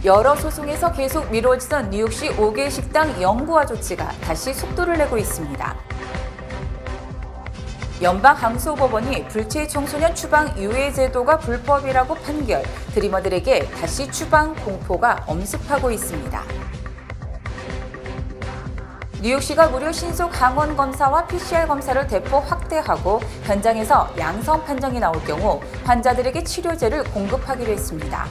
여러 소송에서 계속 미뤄지던 뉴욕시 5개 식당 영구화 조치가 다시 속도를 내고 있습니다. 연방항소법원이 불체 청소년 추방 유예 제도가 불법이라고 판결, 드리머들에게 다시 추방 공포가 엄습하고 있습니다. 뉴욕시가 무료 신속 항원 검사와 PCR 검사를 대폭 확대하고 현장에서 양성 판정이 나올 경우 환자들에게 치료제를 공급하기로 했습니다.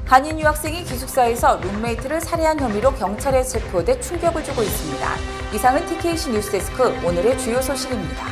한인 유학생이 기숙사에서 룸메이트를 살해한 혐의로 경찰에 체포돼 충격을 주고 있습니다. 이상은 TKC 뉴스데스크 오늘의 주요 소식입니다.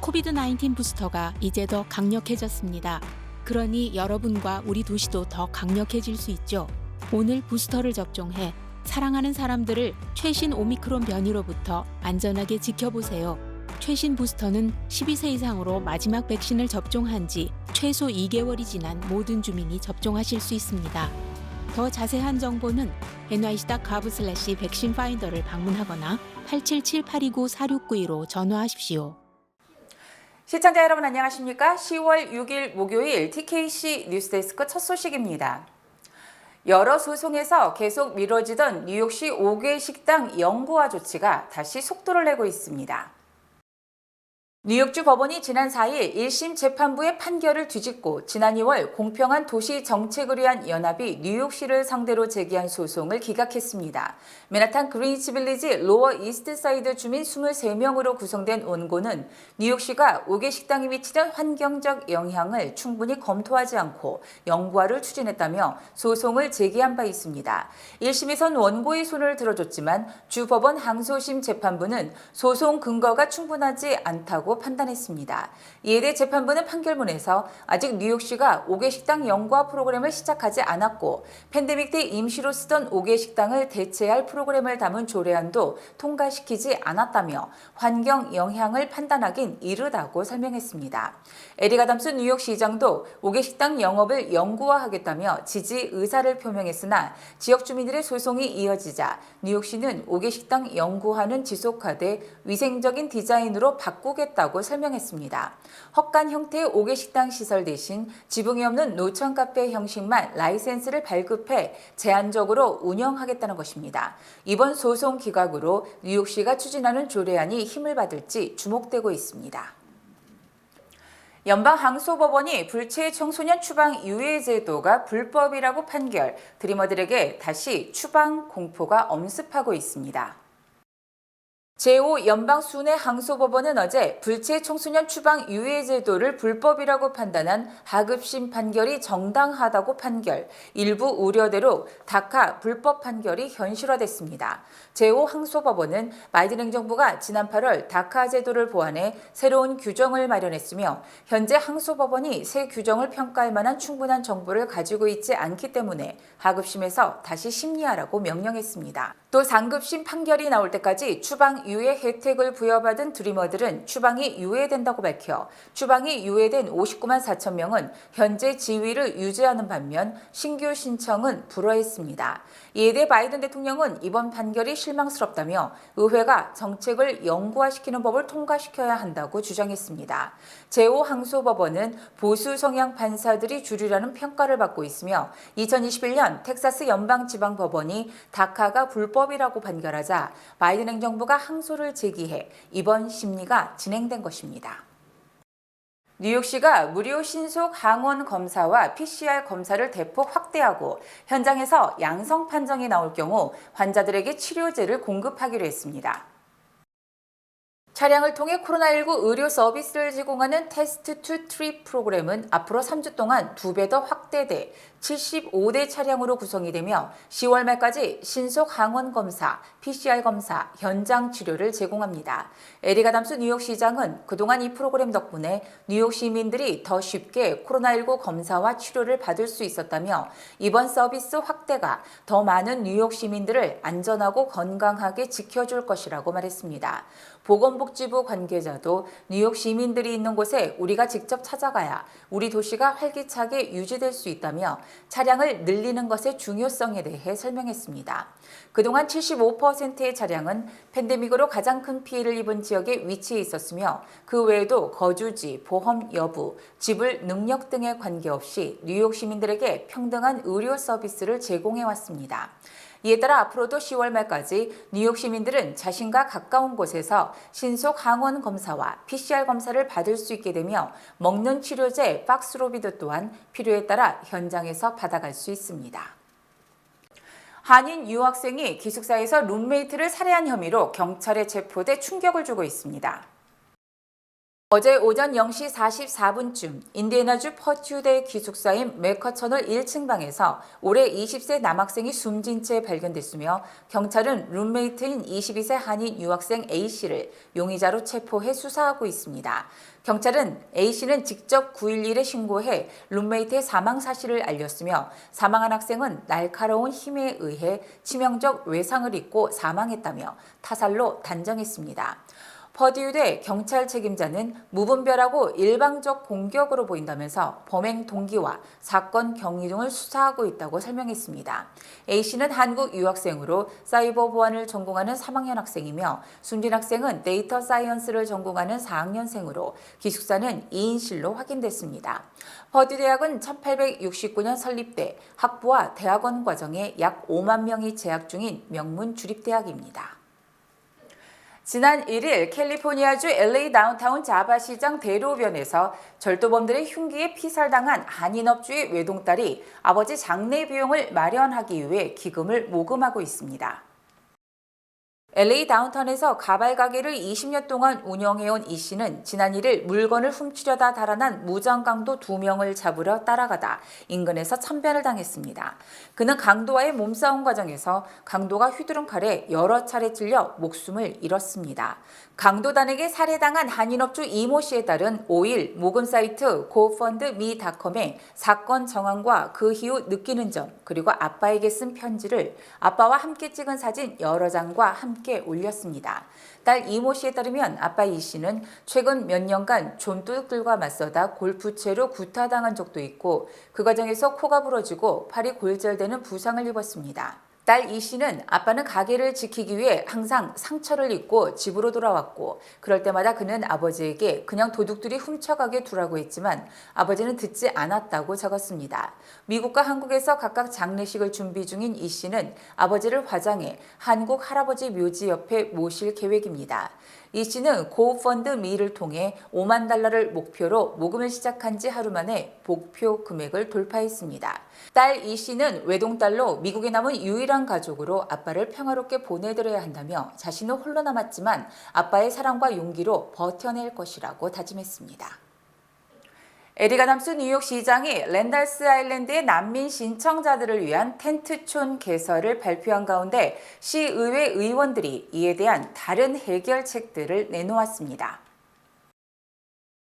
코비드-19 부스터가 이제 더 강력해졌습니다. 그러니 여러분과 우리 도시도 더 강력해질 수 있죠. 오늘 부스터를 접종해 사랑하는 사람들을 최신 오미크론 변이로부터 안전하게 지켜보세요. 최신 부스터는 12세 이상으로 마지막 백신을 접종한 지 최소 2개월이 지난 모든 주민이 접종하실 수 있습니다. 더 자세한 정보는 nyc.gov/백신파인더를 방문하거나 877-829-4692로 전화하십시오. 시청자 여러분 안녕하십니까? 10월 6일 목요일 TKC 뉴스데스크 첫 소식입니다. 여러 소송에서 계속 미뤄지던 뉴욕시 5개 식당 영구화 조치가 다시 속도를 내고 있습니다. 뉴욕주 법원이 지난 4일 1심 재판부의 판결을 뒤집고 지난 2월 공평한 도시 정책을 위한 연합이 뉴욕시를 상대로 제기한 소송을 기각했습니다. 맨하탄 그린위치 빌리지 로어 이스트사이드 주민 23명으로 구성된 원고는 뉴욕시가 5개 식당이 미치는 환경적 영향을 충분히 검토하지 않고 영구화를 추진했다며 소송을 제기한 바 있습니다. 1심에선 원고의 손을 들어줬지만 주 법원 항소심 재판부는 소송 근거가 충분하지 않다고 판단했습니다. 이에 대해 재판부는 판결문에서 아직 뉴욕시가 5개 식당 영구화 프로그램을 시작하지 않았고 팬데믹 때 임시로 쓰던 5개 식당을 대체할 프로그램을 담은 조례안도 통과시키지 않았다며 환경 영향을 판단하긴 이르다고 설명했습니다. 에릭 아담스 뉴욕시장도 5개 식당 영업을 영구화하겠다며 지지 의사를 표명했으나 지역 주민들의 소송이 이어지자 뉴욕시는 5개 식당 영구화는 지속하되 위생적인 디자인으로 바꾸겠다고 설명했습니다. 헛간 형태의 5개 식당 시설 대신 지붕이 없는 노천 카페 형식만 라이센스를 발급해 제한적으로 운영하겠다는 것입니다. 이번 소송 기각으로 뉴욕시가 추진하는 조례안이 힘을 받을지 주목되고 있습니다. 연방항소법원이 불체 청소년 추방 유예 제도가 불법이라고 판결, 드리머들에게 다시 추방 공포가 엄습하고 있습니다. 제5연방순회항소법원은 어제 불체 청소년 추방 유예 제도를 불법이라고 판단한 하급심 판결이 정당하다고 판결, 일부 우려대로 다카 불법 판결이 현실화됐습니다. 제5항소법원은 바이든 행정부가 지난 8월 다카 제도를 보완해 새로운 규정을 마련했으며 현재 항소법원이 새 규정을 평가할 만한 충분한 정보를 가지고 있지 않기 때문에 하급심에서 다시 심리하라고 명령했습니다. 또 상급심 판결이 나올 때까지 추방 유예 혜택을 부여받은 드리머들은 추방이 유예된다고 밝혀 추방이 유예된 59만 4천 명은 현재 지위를 유지하는 반면 신규 신청은 불허했습니다. 이에 대해 바이든 대통령은 이번 판결이 실망스럽다며 의회가 정책을 영구화시키는 법을 통과시켜야 한다고 주장했습니다. 제5항소법원은 보수 성향 판사들이 주류라는 평가를 받고 있으며 2021년 텍사스 연방지방법원이 다카가 불법이라고 판결하자 바이든 행정부가 항소를 제기해 이번 심리가 진행된 것입니다. 뉴욕시가 무료 신속 항원 검사와 PCR 검사를 대폭 확대하고 현장에서 양성 판정이 나올 경우 환자들에게 치료제를 공급하기로 했습니다. 차량을 통해 코로나19 의료 서비스를 제공하는 테스트 투 트릿 프로그램은 앞으로 3주 동안 2배 더 확대돼 75대 차량으로 구성이 되며 10월 말까지 신속 항원 검사, PCR 검사, 현장 치료를 제공합니다. 에릭 아담스 뉴욕시장은 그동안 이 프로그램 덕분에 뉴욕 시민들이 더 쉽게 코로나19 검사와 치료를 받을 수 있었다며 이번 서비스 확대가 더 많은 뉴욕 시민들을 안전하고 건강하게 지켜줄 것이라고 말했습니다. 보건복지 보건복지부 관계자도 뉴욕 시민들이 있는 곳에 우리가 직접 찾아가야 우리 도시가 활기차게 유지될 수 있다며 차량을 늘리는 것의 중요성에 대해 설명했습니다. 그동안 75%의 차량은 팬데믹으로 가장 큰 피해를 입은 지역에 위치해 있었으며 그 외에도 거주지, 보험 여부, 지불 능력 등에 관계없이 뉴욕 시민들에게 평등한 의료 서비스를 제공해 왔습니다. 이에 따라 앞으로도 10월 말까지 뉴욕 시민들은 자신과 가까운 곳에서 신속 항원 검사와 PCR 검사를 받을 수 있게 되며 먹는 치료제 박스로비드 또한 필요에 따라 현장에서 받아갈 수 있습니다. 한인 유학생이 기숙사에서 룸메이트를 살해한 혐의로 경찰에 체포돼 충격을 주고 있습니다. 어제 오전 0시 44분쯤 인디애나주 퍼튜대 기숙사인 메커터널 1층 방에서 올해 20세 남학생이 숨진 채 발견됐으며 경찰은 룸메이트인 22세 한인 유학생 A씨를 용의자로 체포해 수사하고 있습니다. 경찰은 A씨는 직접 911에 신고해 룸메이트의 사망 사실을 알렸으며 사망한 학생은 날카로운 힘에 의해 치명적 외상을 입고 사망했다며 타살로 단정했습니다. 퍼듀대 경찰 책임자는 무분별하고 일방적 공격으로 보인다면서 범행 동기와 사건 경위 등을 수사하고 있다고 설명했습니다. A씨는 한국 유학생으로 사이버 보안을 전공하는 3학년 학생이며 숨진 학생은 데이터 사이언스를 전공하는 4학년생으로 기숙사는 2인실로 확인됐습니다. 퍼듀 대학은 1869년 설립돼 학부와 대학원 과정에 약 5만 명이 재학 중인 명문 주립대학입니다. 지난 1일 캘리포니아주 LA 다운타운 자바 시장 대로변에서 절도범들의 흉기에 피살당한 한인업주의 외동딸이 아버지 장례 비용을 마련하기 위해 기금을 모금하고 있습니다. LA 다운타운에서 가발 가게를 20년 동안 운영해온 이 씨는 지난 1일 물건을 훔치려다 달아난 무장강도 2명을 잡으러 따라가다 인근에서 참변을 당했습니다. 그는 강도와의 몸싸움 과정에서 강도가 휘두른 칼에 여러 차례 찔려 목숨을 잃었습니다. 강도단에게 살해당한 한인업주 이모 씨에 따른 5일 모금 사이트 GoFundMe.com에 사건 정황과 그 이후 느끼는 점 그리고 아빠에게 쓴 편지를 아빠와 함께 찍은 사진 여러 장과 함께 올렸습니다. 딸 이모 씨에 따르면 아빠 이 씨는 최근 몇 년간 좀도둑들과 맞서다 골프채로 구타당한 적도 있고 그 과정에서 코가 부러지고 팔이 골절되는 부상을 입었습니다. 딸 이 씨는 아빠는 가게를 지키기 위해 항상 상처를 입고 집으로 돌아왔고 그럴 때마다 그는 아버지에게 그냥 도둑들이 훔쳐가게 두라고 했지만 아버지는 듣지 않았다고 적었습니다. 미국과 한국에서 각각 장례식을 준비 중인 이 씨는 아버지를 화장해 한국 할아버지 묘지 옆에 모실 계획입니다. 이 씨는 고펀드미를 통해 5만 달러를 목표로 모금을 시작한 지 하루 만에 목표 금액을 돌파했습니다. 딸 이 씨는 외동딸로 미국에 남은 유일한 가족으로 아빠를 평화롭게 보내드려야 한다며 자신은 홀로 남았지만 아빠의 사랑과 용기로 버텨낼 것이라고 다짐했습니다. 에릭 아담스 뉴욕시장이 랜달스 아일랜드의 난민 신청자들을 위한 텐트촌 개설을 발표한 가운데 시의회 의원들이 이에 대한 다른 해결책들을 내놓았습니다.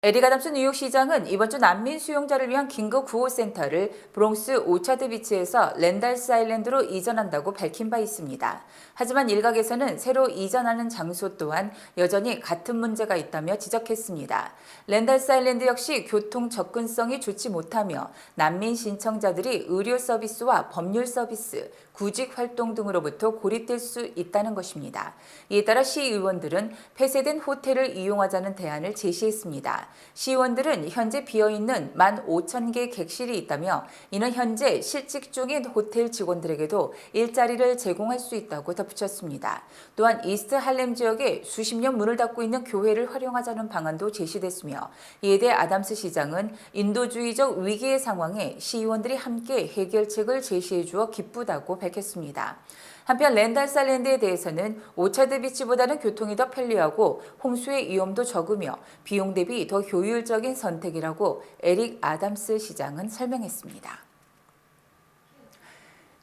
에릭 아담스 뉴욕시장은 이번 주 난민 수용자를 위한 긴급 구호센터를 브롱스 오차드 비치에서 랜달스 아일랜드로 이전한다고 밝힌 바 있습니다. 하지만 일각에서는 새로 이전하는 장소 또한 여전히 같은 문제가 있다며 지적했습니다. 랜달스 아일랜드 역시 교통 접근성이 좋지 못하며 난민 신청자들이 의료 서비스와 법률 서비스, 구직 활동 등으로부터 고립될 수 있다는 것입니다. 이에 따라 시의원들은 폐쇄된 호텔을 이용하자는 대안을 제시했습니다. 시의원들은 현재 비어있는 15,000개 객실이 있다며 이는 현재 실직 중인 호텔 직원들에게도 일자리를 제공할 수 있다고 덧붙였습니다. 또한 이스트 할렘 지역에 수십 년 문을 닫고 있는 교회를 활용하자는 방안도 제시됐으며 이에 대해 아담스 시장은 인도주의적 위기의 상황에 시의원들이 함께 해결책을 제시해 주어 기쁘다고 밝혔습니다. 한편 랜달스 아일랜드에 대해서는 오차드 비치보다는 교통이 더 편리하고 홍수의 위험도 적으며 비용 대비 더 효율적인 선택이라고 에릭 아담스 시장은 설명했습니다.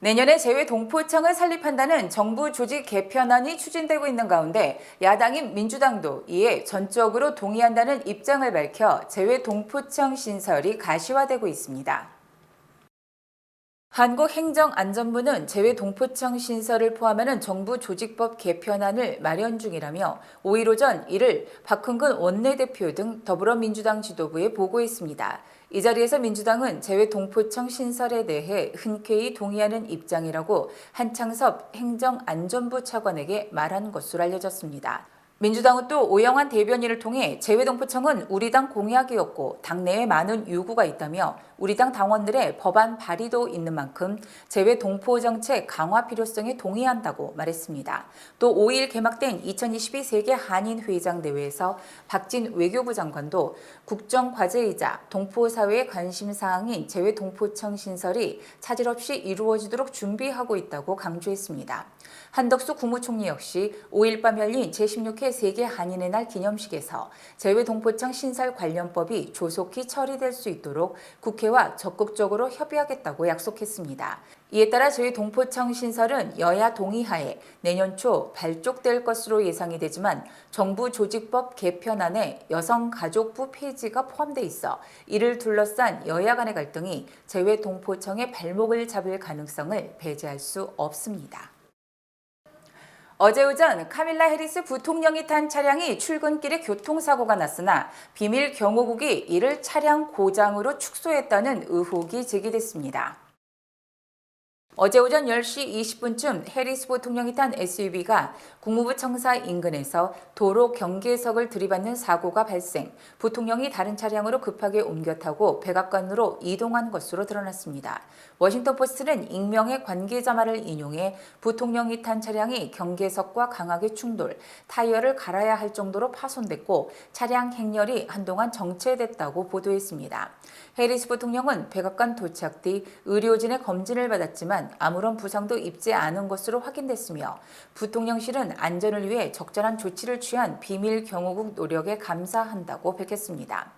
내년에 재외동포청을 설립한다는 정부 조직 개편안이 추진되고 있는 가운데 야당인 민주당도 이에 전적으로 동의한다는 입장을 밝혀 재외동포청 신설이 가시화되고 있습니다. 한국행정안전부는 재외동포청 신설을 포함하는 정부 조직법 개편안을 마련 중이라며 5일 오전 이를 박흥근 원내대표 등 더불어민주당 지도부에 보고했습니다. 이 자리에서 민주당은 재외동포청 신설에 대해 흔쾌히 동의하는 입장이라고 한창섭 행정안전부 차관에게 말한 것으로 알려졌습니다. 민주당은 또 오영환 대변인을 통해 재외동포청은 우리 당 공약이었고 당내에 많은 요구가 있다며 우리 당 당원들의 법안 발의도 있는 만큼 재외동포 정책 강화 필요성에 동의한다고 말했습니다. 또 5일 개막된 2022 세계 한인회의장 대회에서 박진 외교부 장관도 국정과제이자 동포사회의 관심사항인 재외동포청 신설이 차질 없이 이루어지도록 준비하고 있다고 강조했습니다. 한덕수 국무총리 역시 5일 밤 열린 제16회 세계 한인의 날 기념식에서 재외동포청 신설 관련법이 조속히 처리될 수 있도록 국회와 적극적으로 협의하겠다고 약속했습니다. 이에 따라 재외동포청 신설은 여야 동의하에 내년 초 발족될 것으로 예상이 되지만 정부 조직법 개편안에 여성가족부 폐지가 포함돼 있어 이를 둘러싼 여야 간의 갈등이 재외동포청의 발목을 잡을 가능성을 배제할 수 없습니다. 어제 오전 카밀라 해리스 부통령이 탄 차량이 출근길에 교통사고가 났으나 비밀 경호국이 이를 차량 고장으로 축소했다는 의혹이 제기됐습니다. 어제 오전 10시 20분쯤 해리스 부통령이 탄 SUV가 국무부 청사 인근에서 도로 경계석을 들이받는 사고가 발생, 부통령이 다른 차량으로 급하게 옮겨 타고 백악관으로 이동한 것으로 드러났습니다. 워싱턴포스트는 익명의 관계자 말을 인용해 부통령이 탄 차량이 경계석과 강하게 충돌, 타이어를 갈아야 할 정도로 파손됐고 차량 행렬이 한동안 정체됐다고 보도했습니다. 해리스 부통령은 백악관 도착 뒤 의료진의 검진을 받았지만 아무런 부상도 입지 않은 것으로 확인됐으며 부통령실은 안전을 위해 적절한 조치를 취한 비밀 경호국 노력에 감사한다고 밝혔습니다.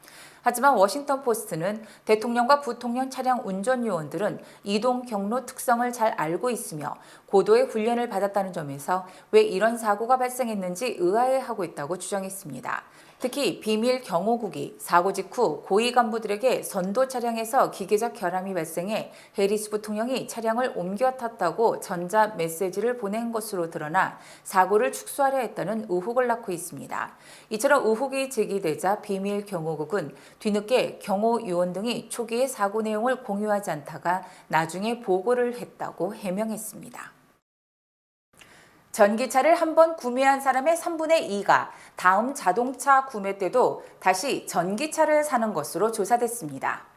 하지만 워싱턴포스트는 대통령과 부통령 차량 운전 요원들은 이동 경로 특성을 잘 알고 있으며 고도의 훈련을 받았다는 점에서 왜 이런 사고가 발생했는지 의아해하고 있다고 주장했습니다. 특히 비밀 경호국이 사고 직후 고위 간부들에게 선도 차량에서 기계적 결함이 발생해 해리스 부통령이 차량을 옮겨 탔다고 전자 메시지를 보낸 것으로 드러나 사고를 축소하려 했다는 의혹을 낳고 있습니다. 이처럼 의혹이 제기되자 비밀 경호국은 뒤늦게 경호 요원 등이 초기의 사고 내용을 공유하지 않다가 나중에 보고를 했다고 해명했습니다. 전기차를 한 번 구매한 사람의 3분의 2가 다음 자동차 구매 때도 다시 전기차를 사는 것으로 조사됐습니다.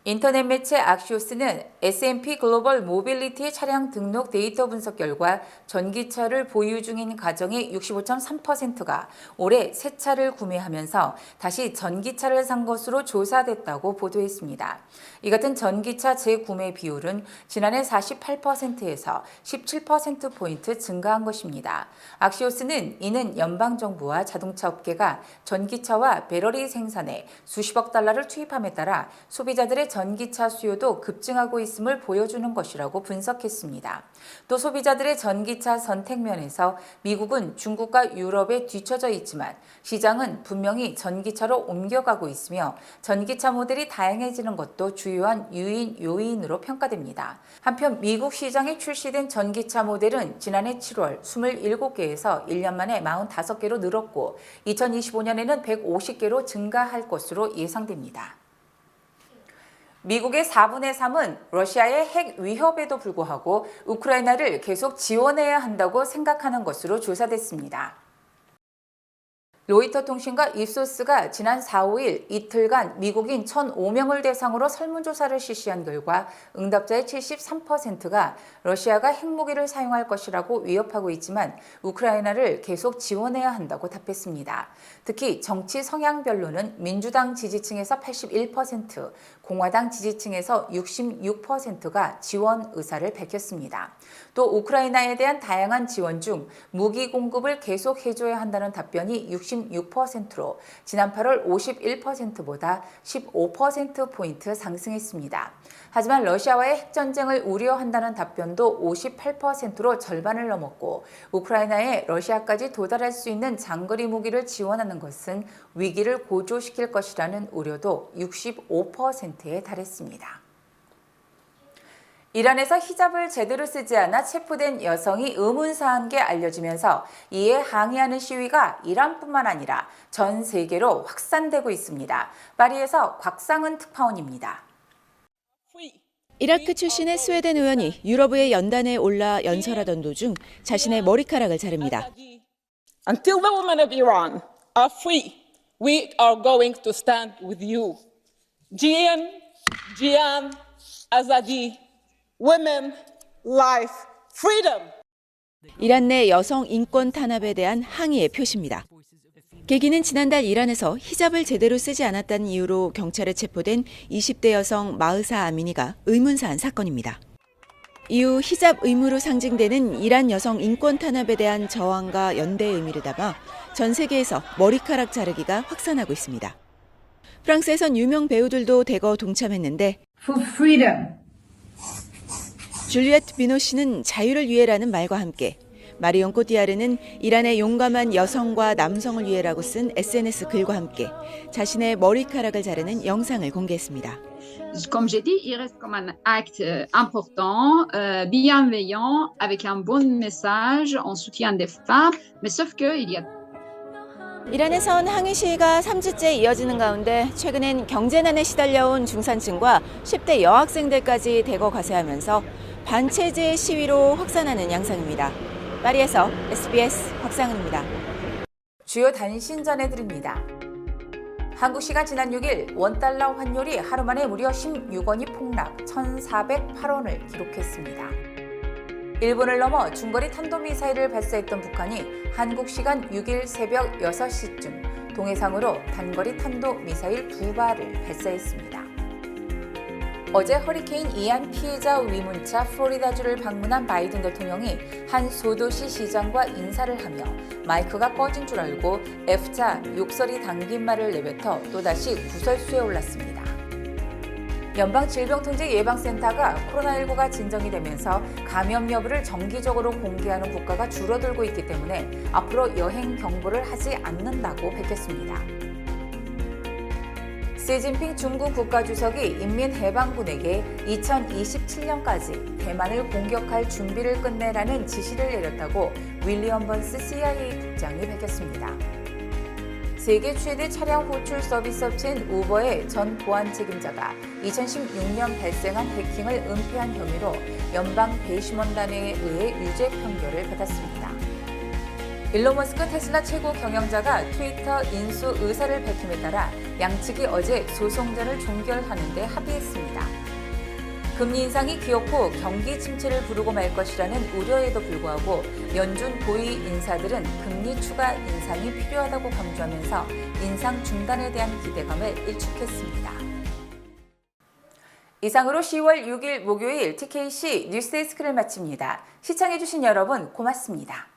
인터넷 매체 악시오스는 S&P 글로벌 모빌리티의 차량 등록 데이터 분석 결과 전기차를 보유 중인 가정의 65.3%가 올해 새 차를 구매하면서 다시 전기차를 산 것으로 조사됐다고 보도했습니다. 이 같은 전기차 재구매 비율은 지난해 48%에서 17%포인트 증가한 것입니다. 악시오스는 이는 연방정부와 자동차 업계가 전기차와 배터리 생산에 수십억 달러를 투입함에 따라 소비자들의 전기차 수요도 급증하고 있음을 보여주는 것이라고 분석했습니다. 또 소비자들의 전기차 선택 면에서 미국은 중국과 유럽에 뒤처져 있지만 시장은 분명히 전기차로 옮겨가고 있으며 전기차 모델이 다양해지는 것도 주요한 유인 요인으로 평가됩니다. 한편 미국 시장에 출시된 전기차 모델은 지난해 7월 27개에서 1년 만에 45개로 늘었고 2025년에는 150개로 증가할 것으로 예상됩니다. 미국의 4분의 3은 러시아의 핵 위협에도 불구하고 우크라이나를 계속 지원해야 한다고 생각하는 것으로 조사됐습니다. 로이터 통신과 입소스가 지난 4, 5일 이틀간 미국인 1,005명을 대상으로 설문조사를 실시한 결과 응답자의 73%가 러시아가 핵무기를 사용할 것이라고 위협하고 있지만 우크라이나를 계속 지원해야 한다고 답했습니다. 특히 정치 성향별로는 민주당 지지층에서 81%, 공화당 지지층에서 66%가 지원 의사를 밝혔습니다. 또 우크라이나에 대한 다양한 지원 중 무기 공급을 계속해줘야 한다는 답변이 66%로 지난 8월 51%보다 15%포인트 상승했습니다. 하지만 러시아와의 핵전쟁을 우려한다는 답변도 58%로 절반을 넘었고 우크라이나에 러시아까지 도달할 수 있는 장거리 무기를 지원하는 것은 위기를 고조시킬 것이라는 우려도 65%에 달했습니다. 이란에서 히잡을 제대로 쓰지 않아 체포된 여성이 의문사한 게 알려지면서 이에 항의하는 시위가 이란뿐만 아니라 전 세계로 확산되고 있습니다. 파리에서 곽상은 특파원입니다. 이라크 출신의 스웨덴 의원이 유럽의 연단에 올라 연설하던 도중 자신의 머리카락을 자릅니다. Until the women of Iran are free, we are going to stand with you. Jian, Azadi, women, life, freedom. 이란 내 여성 인권 탄압에 대한 항의의 표시입니다. 계기는 지난달 이란에서 히잡을 제대로 쓰지 않았다는 이유로 경찰에 체포된 20대 여성 마흐사 아미니가 의문사한 사건입니다. 이후 히잡 의무로 상징되는 이란 여성 인권 탄압에 대한 저항과 연대의 의미를 담아 전 세계에서 머리카락 자르기가 확산하고 있습니다. 프랑스에선 유명 배우들도 대거 동참했는데 For freedom. 줄리에트 비노시는 자유를 위해라는 말과 함께 마리온 꼬띠아르는 이란의 용감한 여성과 남성을 위해라고 쓴 SNS 글과 함께 자신의 머리카락을 자르는 영상을 공개했습니다. Comme j'ai dit, il reste comme un acte important, bienveillant, avec un bon message en soutien des femmes, mais sauf que il y a 이란에선 항의 시위가 3주째 이어지는 가운데 최근엔 경제난에 시달려온 중산층과 10대 여학생들까지 대거 가세하면서 반체제 시위로 확산하는 양상입니다. 파리에서 SBS 곽상은입니다. 주요 단신 전해드립니다. 한국 시간 지난 6일 원달러 환율이 하루 만에 무려 16원이 폭락, 1,408원을 기록했습니다. 일본을 넘어 중거리 탄도미사일을 발사했던 북한이 한국 시간 6일 새벽 6시쯤 동해상으로 단거리 탄도미사일 2발을 발사했습니다. 어제 허리케인 이안 피해자 위문차 플로리다주를 방문한 바이든 대통령이 한 소도시 시장과 인사를 하며 마이크가 꺼진 줄 알고 F자 욕설이 담긴 말을 내뱉어 또다시 구설수에 올랐습니다. 연방질병통제예방센터가 코로나19가 진정이 되면서 감염 여부를 정기적으로 공개하는 국가가 줄어들고 있기 때문에 앞으로 여행 경보를 하지 않는다고 밝혔습니다. 시진핑 중국 국가주석이 인민해방군에게 2027년까지 대만을 공격할 준비를 끝내라는 지시를 내렸다고 윌리엄 번스 CIA 국장이 밝혔습니다. 세계 최대 차량 호출 서비스 업체인 우버의 전 보안 책임자가 2016년 발생한 해킹을 은폐한 혐의로 연방 배심원단에 의해 유죄 판결을 받았습니다. 일론 머스크 테슬라 최고 경영자가 트위터 인수 의사를 밝힘에 따라 양측이 어제 소송전을 종결하는 데 합의했습니다. 금리 인상이 기어코 경기 침체를 부르고 말 것이라는 우려에도 불구하고 연준 고위 인사들은 금리 추가 인상이 필요하다고 강조하면서 인상 중단에 대한 기대감을 일축했습니다. 이상으로 10월 6일 목요일 TKC 뉴스데스크를 마칩니다. 시청해주신 여러분 고맙습니다.